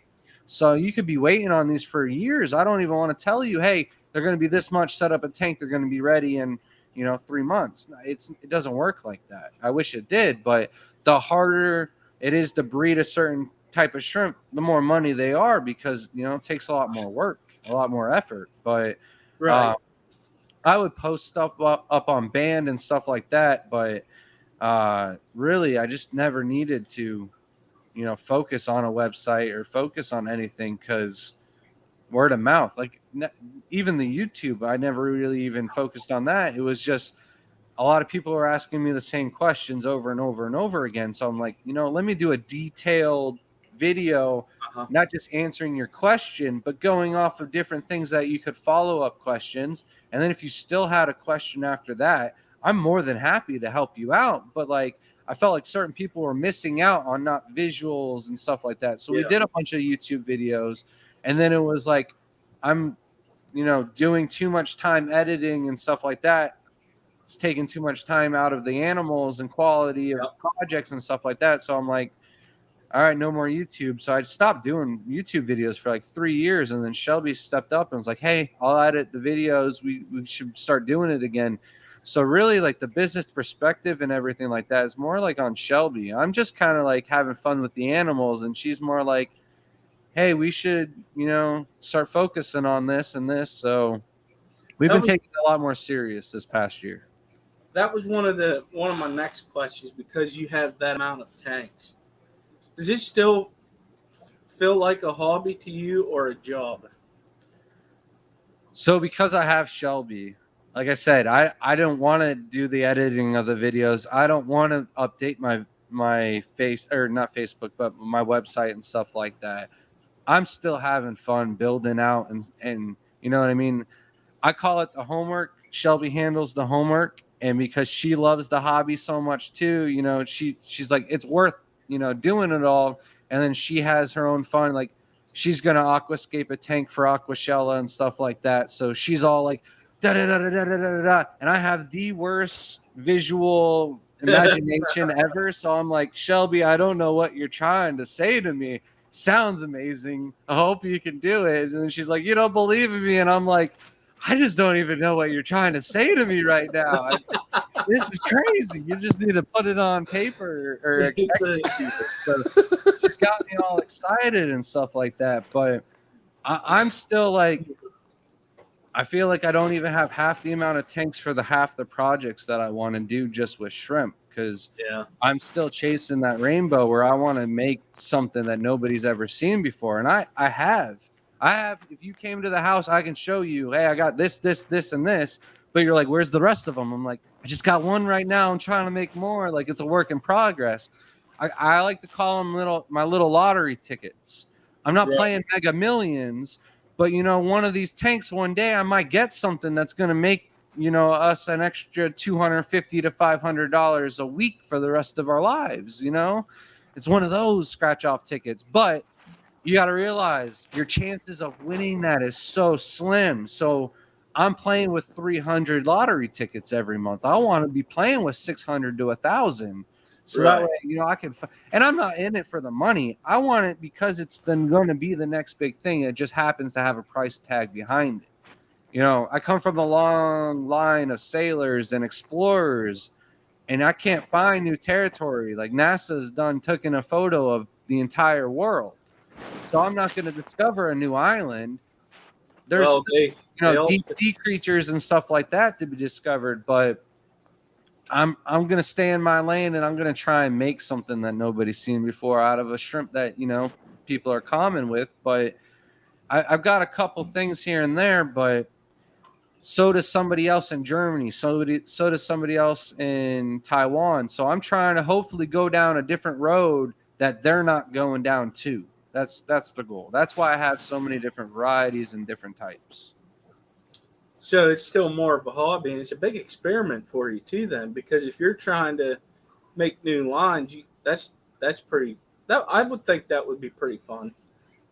So you could be waiting on these for years. I don't even want to tell you, hey, they're going to be this much, set up a tank, they're going to be ready in 3 months. It doesn't work like that. I wish it did, but the harder it is to breed a certain type of shrimp, the more money they are, because it takes a lot more work, a lot more effort. But Right. I would post stuff up on Band and stuff like that, but really I just never needed to focus on a website or focus on anything, because word of mouth, like even the YouTube, I never really even focused on that. It was just a lot of people were asking me the same questions over and over and over again. So I'm like, let me do a detailed video, Uh-huh. not just answering your question, but going off of different things that you could follow up questions. And then if you still had a question after that, I'm more than happy to help you out. But like, I felt like certain people were missing out on not visuals and stuff like that. So we Yeah. did a bunch of YouTube videos, and then it was like, I'm, doing too much time editing and stuff like that. It's taking too much time out of the animals and quality of Yep. projects and stuff like that. So I'm like, all right, no more YouTube. So I stopped doing YouTube videos for like 3 years. And then Shelby stepped up and was like, hey, I'll edit the videos. We should start doing it again. So really, like, the business perspective and everything like that is more like on Shelby. I'm just kind of like having fun with the animals. And she's more like, hey, we should, start focusing on this and this. So we've been taking it a lot more serious this past year. That was one of my next questions, because you have that amount of tanks. Does it still feel like a hobby to you or a job? So because I have Shelby, like I said, I don't want to do the editing of the videos. I don't want to update my face, or not Facebook, but my website and stuff like that. I'm still having fun building out, and you know what I mean? I call it the homework. Shelby handles the homework, and because she loves the hobby so much too, she's like, it's worth, doing it all. And then she has her own fun. Like, she's gonna aquascape a tank for Aquashella and stuff like that. So she's all like, da da da da da da da da. And I have the worst visual imagination ever. So I'm like, Shelby, I don't know what you're trying to say to me. Sounds amazing. I hope you can do it. And then she's like, you don't believe in me. And I'm like, I just don't even know what you're trying to say to me right now. This is crazy. You just need to put it on paper or execute it. So she's got me all excited and stuff like that. But I'm still like, I feel like I don't even have half the amount of tanks for half the projects that I want to do just with shrimp, because I'm still chasing that rainbow where I want to make something that nobody's ever seen before. And I have. If you came to the house, I can show you, hey, I got this, and this. But you're like, where's the rest of them? I'm like, I just got one right now. I'm trying to make more. Like, it's a work in progress. I like to call them my little lottery tickets. I'm not playing Mega Millions, but one of these tanks one day I might get something that's going to make us an extra $250 to $500 a week for the rest of our lives. It's one of those scratch off tickets, but you got to realize your chances of winning that is so slim. So I'm playing with 300 lottery tickets every month. I want to be playing with 600 to 1,000. So that way, I can, and I'm not in it for the money. I want it because it's then going to be the next big thing. It just happens to have a price tag behind it. I come from a long line of sailors and explorers, and I can't find new territory. Like, NASA's taking a photo of the entire world. So I'm not going to discover a new island. There's deep sea creatures and stuff like that to be discovered, but I'm going to stay in my lane, and I'm going to try and make something that nobody's seen before out of a shrimp that people are common with. But I've got a couple things here and there, but so does somebody else in Germany. So does somebody else in Taiwan. So I'm trying to hopefully go down a different road that they're not going down too. That's the goal. That's why I have so many different varieties and different types. So it's still more of a hobby, and it's a big experiment for you too, then, because if you're trying to make new lines, that's pretty. I would think that would be pretty fun.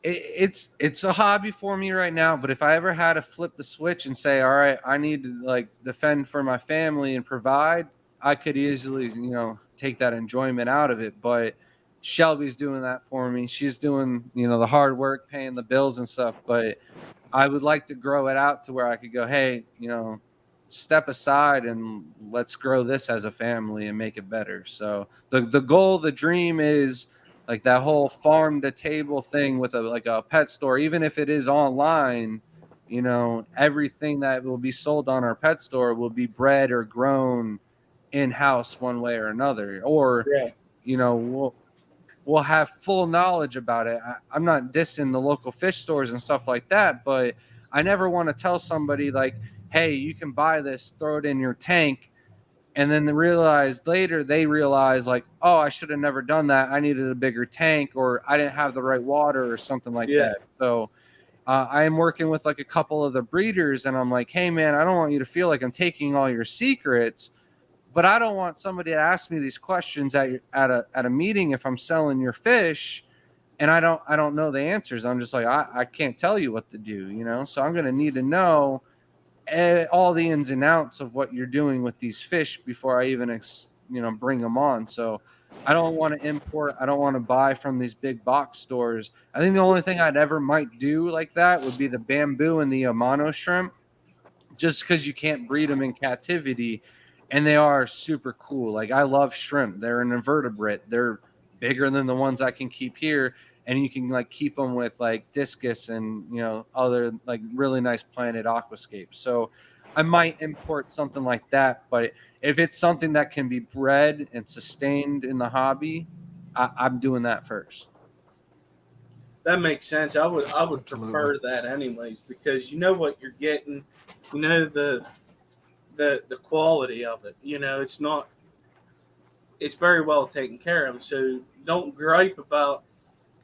It's a hobby for me right now, but if I ever had to flip the switch and say, all right, I need to defend for my family and provide, I could easily take that enjoyment out of it. But Shelby's doing that for me. She's doing, the hard work, paying the bills and stuff. But I would like to grow it out to where I could go, hey, step aside and let's grow this as a family and make it better. So the goal, the dream is like that whole farm to table thing with a pet store, even if it is online. Everything that will be sold on our pet store will be bred or grown in-house one way or another, or Yeah. we'll have full knowledge about it. I'm not dissing the local fish stores and stuff like that, but I never want to tell somebody like, hey, you can buy this, throw it in your tank, and then they realize like, oh, I should have never done that. I needed a bigger tank, or I didn't have the right water or something like Yeah. that. So I am working with like a couple of the breeders, and I'm like, hey man, I don't want you to feel like I'm taking all your secrets, but I don't want somebody to ask me these questions at a meeting if I'm selling your fish, and I don't know the answers. I'm just like, I can't tell you what to do, so I'm going to need to know all the ins and outs of what you're doing with these fish before I even bring them on. So I don't want to import, I don't want to buy from these big box stores. I think the only thing I'd ever might do like that would be the bamboo and the Amano shrimp, just because you can't breed them in captivity, and they are super cool. Like, I love shrimp. They're an invertebrate. They're bigger than the ones I can keep here, and you can like keep them with like discus and other like really nice planted aquascapes. So I might import something like that, but if it's something that can be bred and sustained in the hobby, I'm doing that first. That makes sense. I would Absolutely. prefer that anyways, because you know what you're getting, the quality of it. It's very well taken care of. So don't gripe about,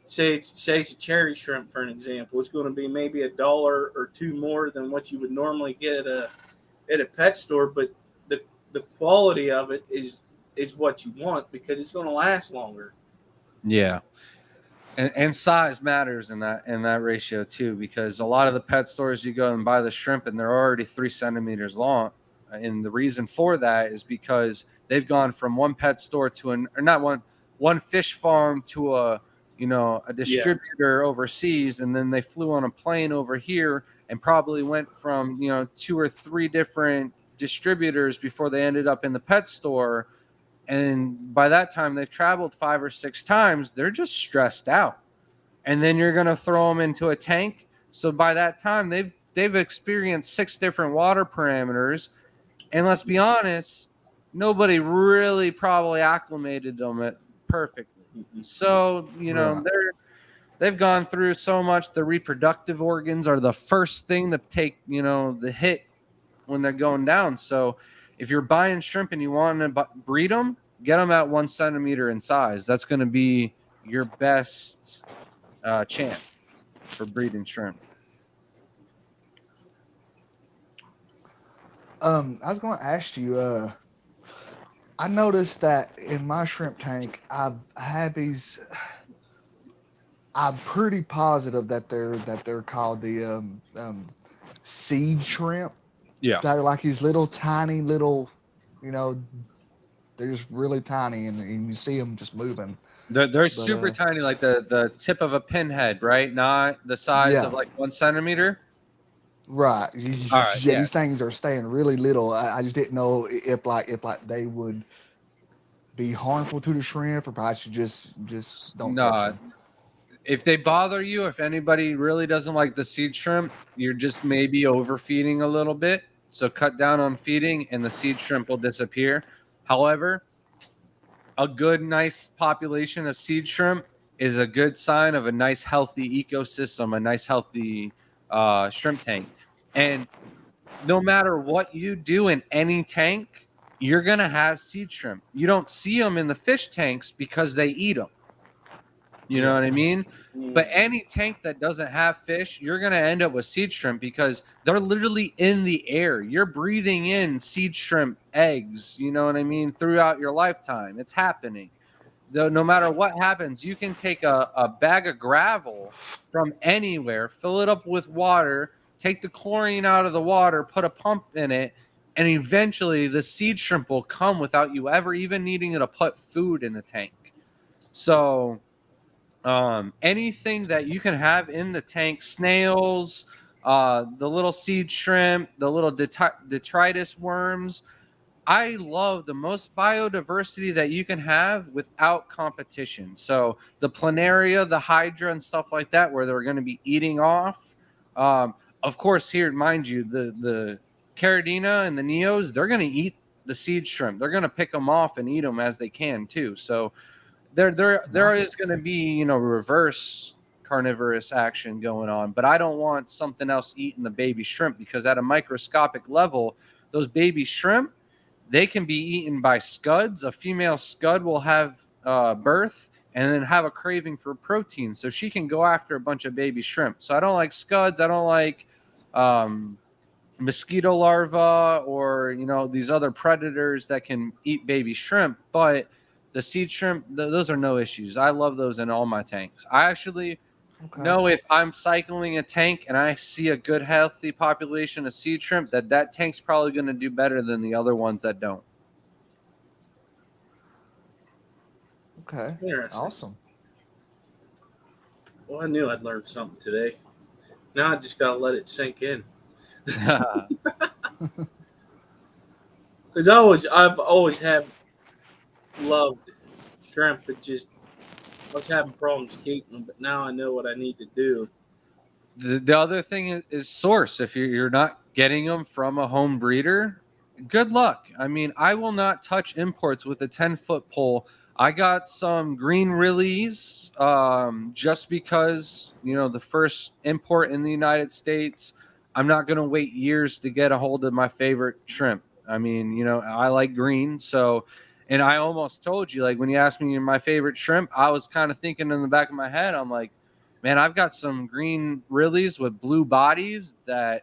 say it's a cherry shrimp for an example. It's going to be maybe $1 or $2 more than what you would normally get at a pet store, but the quality of it is what you want, because it's going to last longer. Yeah. And size matters in that ratio too, because a lot of the pet stores, you go and buy the shrimp and they're already 3 centimeters long, and the reason for that is because they've gone from one pet store to one fish farm to a distributor overseas, and then they flew on a plane over here and probably went from 2 or 3 different distributors before they ended up in the pet store. And by that time, they've traveled 5 or 6 times. They're just stressed out. And then you're going to throw them into a tank. So by that time, they've experienced 6 different water parameters. And let's be honest, nobody really probably acclimated them perfectly. So, Right. they've gone through so much. The reproductive organs are the first thing to take, the hit when they're going down. So if you're buying shrimp and you want to breed them, get them at 1 centimeter in size. That's going to be your best chance for breeding shrimp. I was going to ask you. I noticed that in my shrimp tank, I have these. I'm pretty positive that they're called the seed shrimp. Yeah. They're like these little tiny little, they're just really tiny, and you see them just moving. They're super tiny, like the tip of a pinhead, right? Not the size of like 1 centimeter. Right. All right, yeah. These things are staying really little. I just didn't know if they would be harmful to the shrimp, or perhaps you just don't touch them. If they bother you, if anybody really doesn't like the seed shrimp, you're just maybe overfeeding a little bit. So cut down on feeding and the seed shrimp will disappear. However, a good, nice population of seed shrimp is a good sign of a nice, healthy ecosystem, a nice, healthy shrimp tank. And no matter what you do in any tank, you're going to have seed shrimp. You don't see them in the fish tanks because they eat them. You know what I mean? But any tank that doesn't have fish, you're going to end up with seed shrimp because they're literally in the air. You're breathing in seed shrimp eggs, you know what I mean, throughout your lifetime. It's happening. Though, no matter what happens, you can take a bag of gravel from anywhere, fill it up with water, take the chlorine out of the water, put a pump in it, and eventually the seed shrimp will come without you ever even needing to put food in the tank. So anything that you can have in the tank, snails, the little seed shrimp, the little detritus worms. I love the most biodiversity that you can have without competition. So the planaria, the hydra, and stuff like that, where they're going to be eating off. Of course, here, mind you, the caridina and the neos, they're going to eat the seed shrimp. They're going to pick them off and eat them as they can too. So there is Nice. going to be reverse carnivorous action going on, but I don't want something else eating the baby shrimp, because at a microscopic level, those baby shrimp, they can be eaten by scuds. A female scud will have birth and then have a craving for protein, so she can go after a bunch of baby shrimp. So I don't like scuds. I don't like um, mosquito larvae, or these other predators that can eat baby shrimp. But the seed shrimp, those are no issues. I love those in all my tanks. I actually Okay. know, if I'm cycling a tank and I see a good healthy population of seed shrimp, that tank's probably going to do better than the other ones that don't. Okay. Interesting. Awesome. Well, I knew I'd learn something today. Now I just gotta let it sink in. Because I've always have loved shrimp, but just I was having problems keeping them. But now I know what I need to do. The other thing is source. If you're not getting them from a home breeder, good luck. I mean, I will not touch imports with a 10-foot pole. I got some green rillies just because, the first import in the United States. I'm not going to wait years to get a hold of my favorite shrimp. I mean, I like green. So, and I almost told you, like, when you asked me my favorite shrimp, I was kind of thinking in the back of my head, I'm like, man, I've got some green rillies with blue bodies that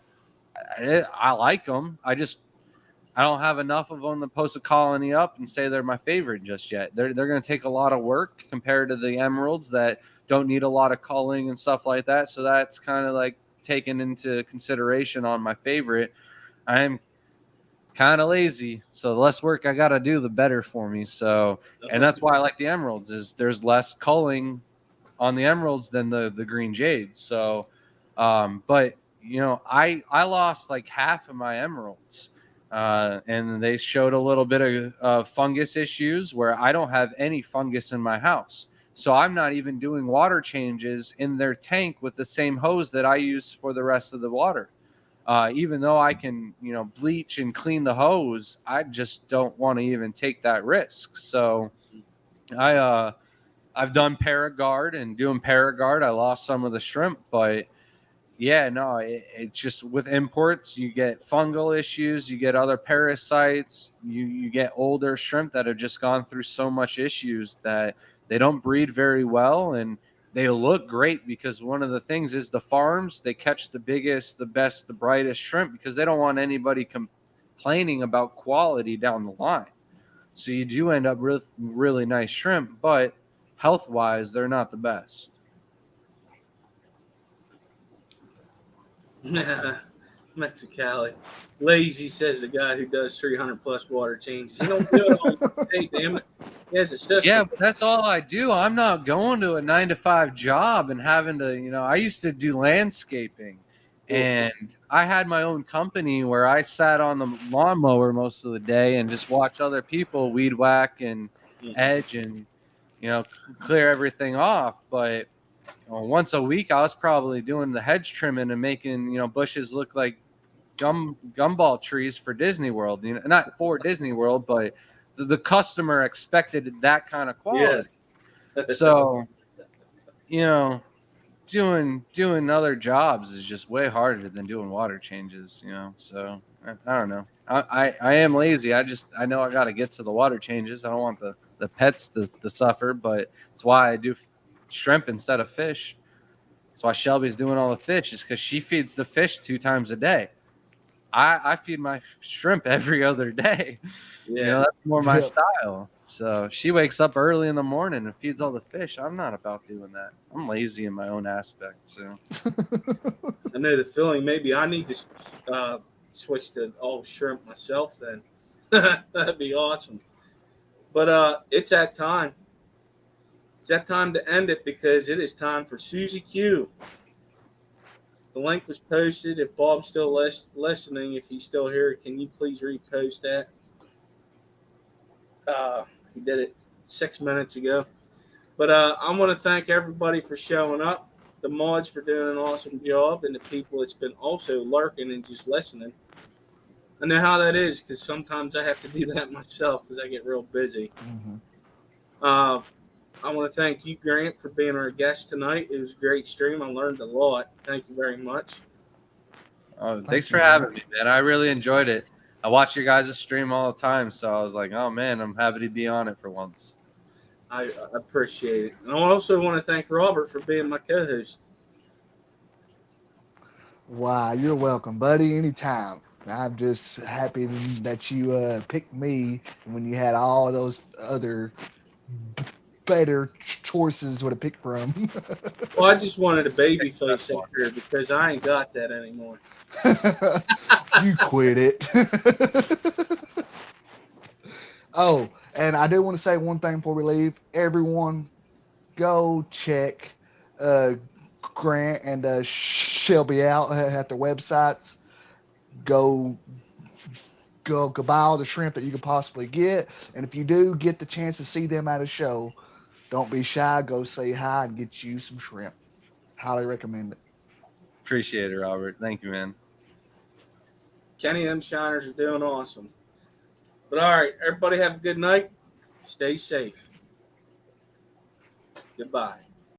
I like them. I don't have enough of them to post a colony up and say they're my favorite just yet. They're going to take a lot of work compared to the emeralds that don't need a lot of culling and stuff like that. So that's kind of like taken into consideration on my favorite. I am kind of lazy, so the less work I got to do, the better for me. So, and that's why I like the emeralds, is there's less culling on the emeralds than the green jades. So, but I lost like half of my emeralds, and they showed a little bit of fungus issues where I don't have any fungus in my house. So I'm not even doing water changes in their tank with the same hose that I use for the rest of the water. Even though I can, bleach and clean the hose, I just don't want to even take that risk. So I I've done Paragard, and doing Paragard, I lost some of the shrimp, but yeah, no, it's just with imports, you get fungal issues, you get other parasites, you get older shrimp that have just gone through so much issues that they don't breed very well, and they look great, because one of the things is the farms, they catch the biggest, the best, the brightest shrimp, because they don't want anybody complaining about quality down the line. So you do end up with really nice shrimp, but health wise, they're not the best. Mexicali. Lazy, says the guy who does 300 plus water changes. He don't do it all day, damn it. He has a system. Yeah, but that's all I do. I'm not going to a 9 to 5 job and having to, I used to do landscaping, and I had my own company where I sat on the lawnmower most of the day and just watch other people weed whack and edge and, clear everything off. But once a week, I was probably doing the hedge trimming and making, bushes look like gumball trees for Disney World. Not for Disney World, but the customer expected that kind of quality. Yeah. So, doing other jobs is just way harder than doing water changes. So I don't know. I am lazy. I know I got to get to the water changes. I don't want the pets to suffer, but it's why I do shrimp instead of fish. That's why Shelby's doing all the fish, is because she feeds the fish 2 times a day. I feed my shrimp every other day. Yeah. That's more my Yep. style. So she wakes up early in the morning and feeds all the fish. I'm not about doing that. I'm lazy in my own aspect. So I know the feeling. Maybe I need to switch to all shrimp myself then. That'd be awesome. But it's that time. It's that time to end it because it is time for Susie Q. The link was posted. If Bob's still listening, if he's still here, can you please repost that? He did it 6 minutes ago. But I want to thank everybody for showing up, the mods for doing an awesome job, and the people that's been also lurking and just listening. I know how that is because sometimes I have to do that myself because I get real busy. Mm-hmm. I want to thank you, Grant, for being our guest tonight. It was a great stream. I learned a lot. Thank you very much. Oh, Thank thanks you, for man. having me, man. I really enjoyed it. I watch your guys' stream all the time, so I was like, oh man, I'm happy to be on it for once. I appreciate it. And I also want to thank Robert for being my co-host. Wow, you're welcome, buddy. Anytime. I'm just happy that you picked me when you had all those other better choices to pick from. Well, I just wanted a baby face up here because I ain't got that anymore. You quit it. Oh, and I do want to say one thing before we leave. Everyone, go check Grant and Shelby out at their websites. Go buy all the shrimp that you can possibly get. And if you do get the chance to see them at a show, don't be shy. Go say hi and get you some shrimp. Highly recommend it. Appreciate it, Robert. Thank you, man. Kenny and them Shiners are doing awesome. But all right, everybody have a good night. Stay safe. Goodbye.